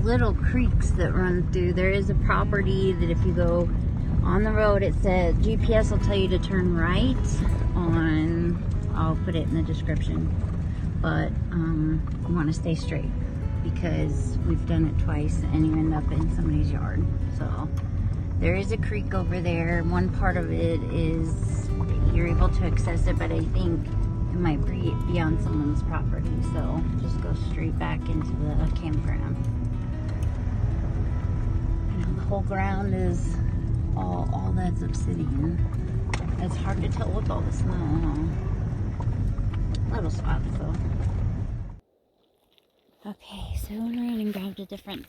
little creeks that run through. There is a property that if you go on the road, it says GPS will tell you to turn right on, I'll put it in the description, but you want to stay straight because we've done it twice and you end up in somebody's yard. So there is a creek over there. One part of it is you're able to access it, but I think it might be on someone's property, so just go straight back into the campground. And the whole ground is all that's obsidian. It's hard to tell with all the snow, huh? Little spots though. Okay, so I went around and grabbed a different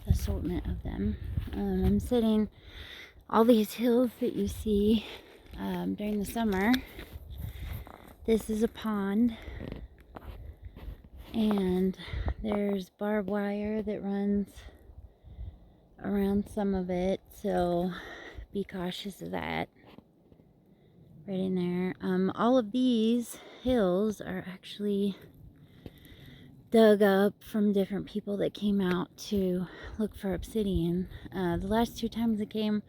assortment of them. I'm sitting all these hills that you see during the summer. This is a pond, and there's barbed wire that runs around some of it, so be cautious of that. Right in there. All of these hills are actually dug up from different people that came out to look for obsidian. The last 2 times I came,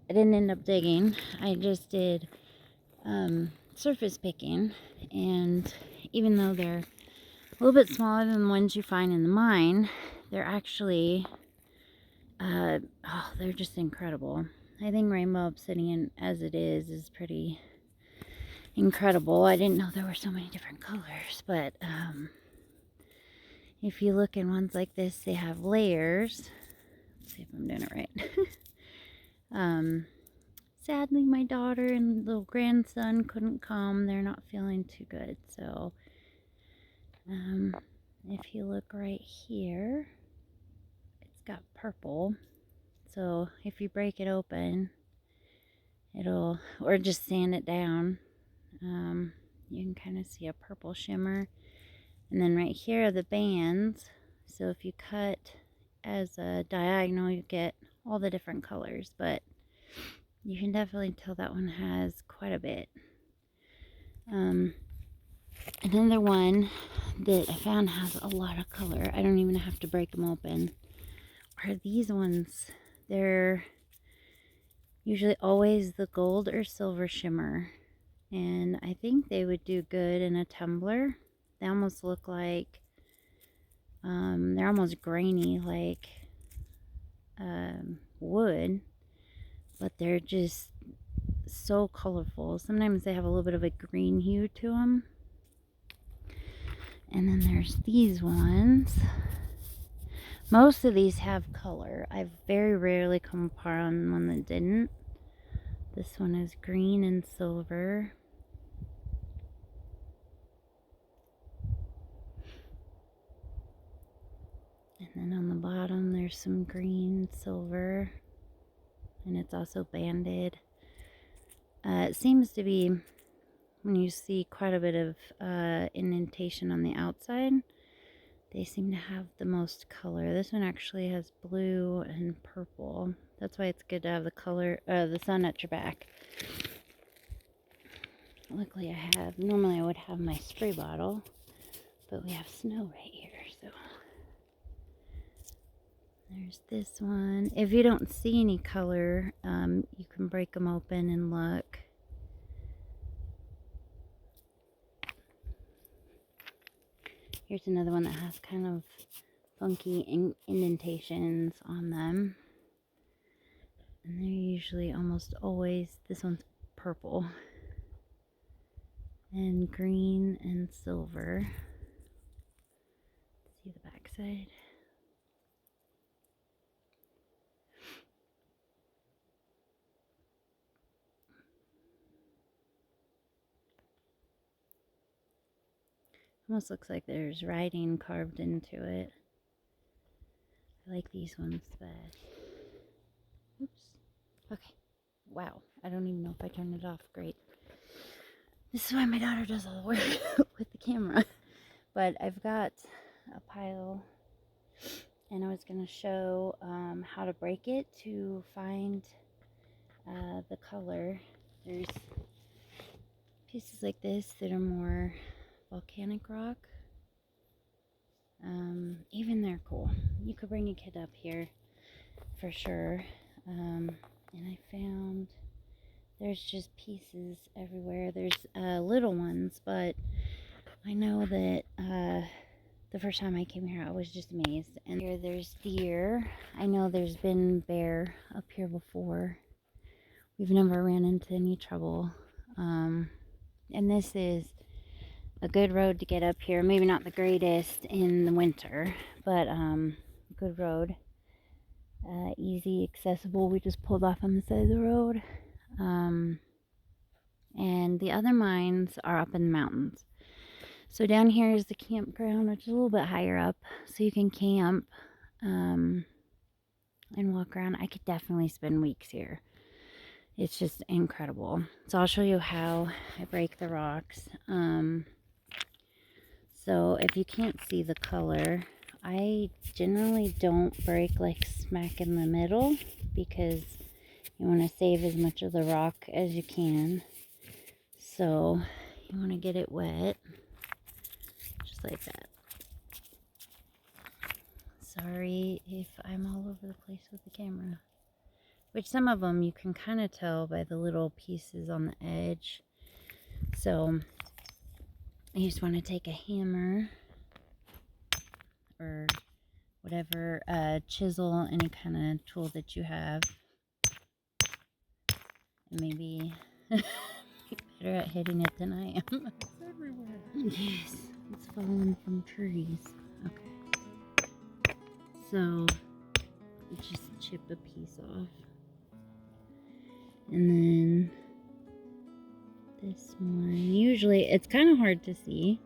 I didn't end up digging. I just did surface picking, and even though they're a little bit smaller than the ones you find in the mine, they're actually they're just incredible. I think rainbow obsidian as it is pretty incredible. I didn't know there were so many different colors, but if you look in ones like this, they have layers. Let's see if I'm doing it right. Sadly, my daughter and little grandson couldn't come. They're not feeling too good. So, if you look right here, it's got purple. So, if you break it open, or just sand it down, you can kind of see a purple shimmer. And then right here are the bands. So, if you cut as a diagonal, you get all the different colors. But you can definitely tell that one has quite a bit. Another one that I found has a lot of color. I don't even have to break them open. Are these ones? They're usually always the gold or silver shimmer. And I think they would do good in a tumbler. They almost look like, they're almost grainy like wood. But they're just so colorful. Sometimes they have a little bit of a green hue to them. And then there's these ones. Most of these have color. I've very rarely come upon one that didn't. This one is green and silver. And then on the bottom there's some green, silver. And it's also banded. It seems to be, when you see quite a bit of indentation on the outside, they seem to have the most color. This one actually has blue and purple. That's why it's good to have the color, the sun at your back. Luckily normally I would have my spray bottle, but we have snow right here, so. There's this one. If you don't see any color, you can break them open and look. Here's another one that has kind of funky indentations on them. And they're usually almost always, this one's purple. And green and silver. See the back side. Almost looks like there's writing carved into it. I like these ones best. Oops. Okay. Wow. I don't even know if I turned it off. Great. This is why my daughter does all the work with the camera. But I've got a pile, and I was going to show how to break it to find the color. There's pieces like this that are more volcanic rock. Even they're cool. You could bring a kid up here for sure. And I found there's just pieces everywhere. There's little ones, but I know that the first time I came here I was just amazed. And here there's deer. I know there's been bear up here before. We've never ran into any trouble. And this is a good road to get up here. Maybe not the greatest in the winter, but good road. Easy, accessible. We just pulled off on the side of the road. And the other mines are up in the mountains. So down here is the campground, which is a little bit higher up, so you can camp and walk around. I could definitely spend weeks here. It's just incredible. So I'll show you how I break the rocks. So if you can't see the color, I generally don't break like smack in the middle because you want to save as much of the rock as you can. So you want to get it wet, just like that. Sorry if I'm all over the place with the camera. Which some of them you can kind of tell by the little pieces on the edge. So you just want to take a hammer or whatever, chisel, any kind of tool that you have. And maybe better at hitting it than I am. It's everywhere. Yes, it's falling from trees. Okay. So you just chip a piece off. And then this one, usually it's kind of hard to see,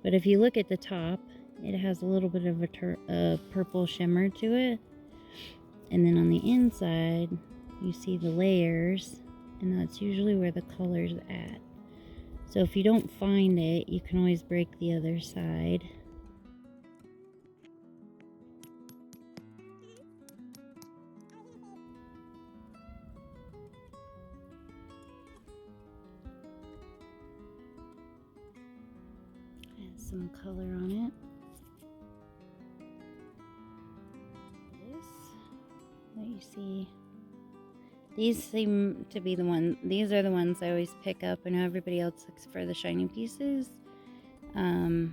but if you look at the top, it has a little bit of a purple shimmer to it. And then on the inside, you see the layers, and that's usually where the color's at. So if you don't find it, you can always break the other side. Add some color on it. This that you see. These seem to be the ones, these are the ones I always pick up. I know everybody else looks for the shiny pieces. I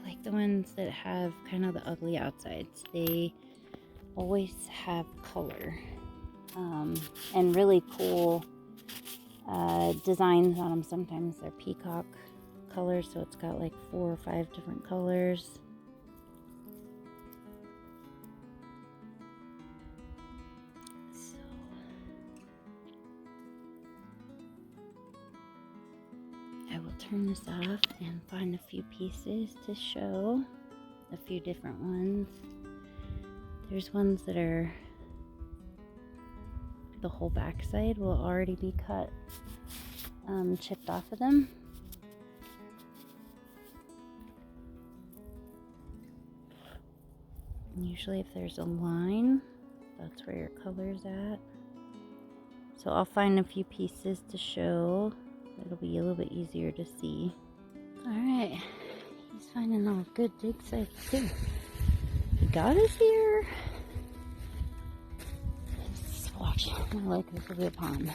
like the ones that have kind of the ugly outsides. They always have color and really cool designs on them. Sometimes they're peacock colors, so it's got like 4 or 5 different colors. Turn this off and find a few pieces to show, a few different ones. There's ones that are, the whole backside will already be cut, chipped off of them. And usually if there's a line, that's where your color's at. So I'll find a few pieces to show. It'll be a little bit easier to see. Alright, he's finding all good dig sites too. He got us here. Let's watch. I like this will be a pond.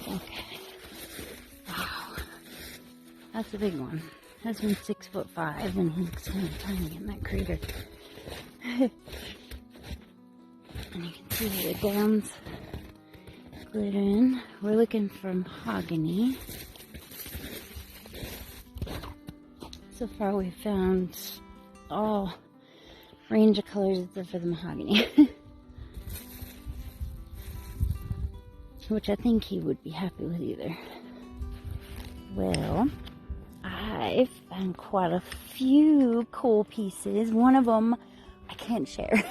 Okay. Wow. That's a big one. That's been 6'5" and he looks kind of tiny in that crater. And you can see where the ground's glittering. We're looking for mahogany. So far we've found all range of colors except for the mahogany. Which I think he would be happy with either. Well, I've found quite a few cool pieces. One of them I can't share.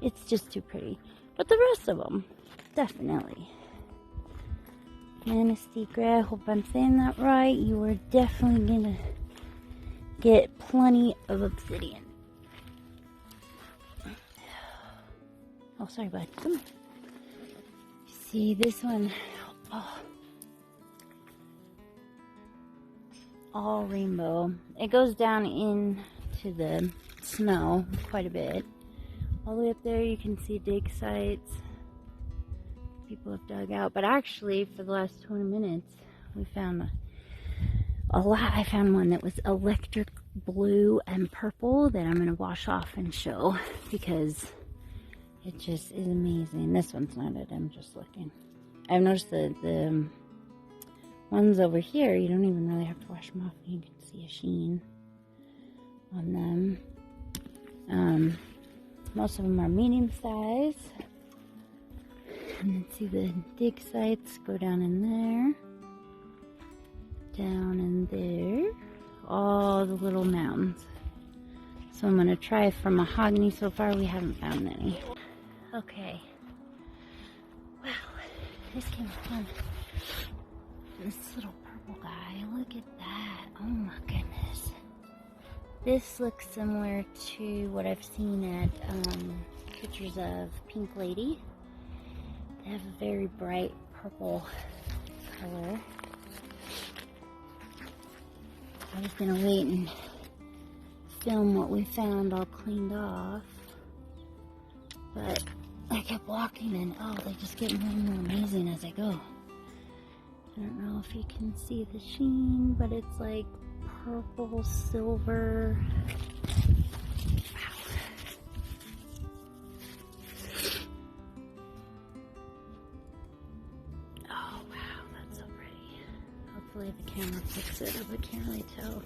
It's just too pretty. But the rest of them, definitely. Manistee Gray, I hope I'm saying that right. You are definitely gonna get plenty of obsidian. Oh, sorry, bud. Come on. See this one. Oh. all rainbow. It goes down into the snow quite a bit. All the way up there you can see dig sites. People have dug out, but actually for the last 20 minutes we found a lot. I found one that was electric blue and purple that I'm going to wash off and show because it just is amazing. This one's not it, I'm just looking. I've noticed the ones over here, you don't even really have to wash them off. You can see a sheen on them. Most of them are medium size. And then see the dig sites go down in there. Down in there. All the little mounds. So I'm going to try for mahogany. So far we haven't found any. Okay. Wow. This came fun. This little purple guy. Look at that. Oh my goodness. This looks similar to what I've seen at pictures of Pink Lady. They have a very bright purple color. I was gonna wait and film what we found all cleaned off, but I kept walking and oh, they just get more and more amazing as I go. I don't know if you can see the sheen, but it's like purple, silver. Oh wow, that's so pretty. Hopefully the camera picks it up, I can't really tell.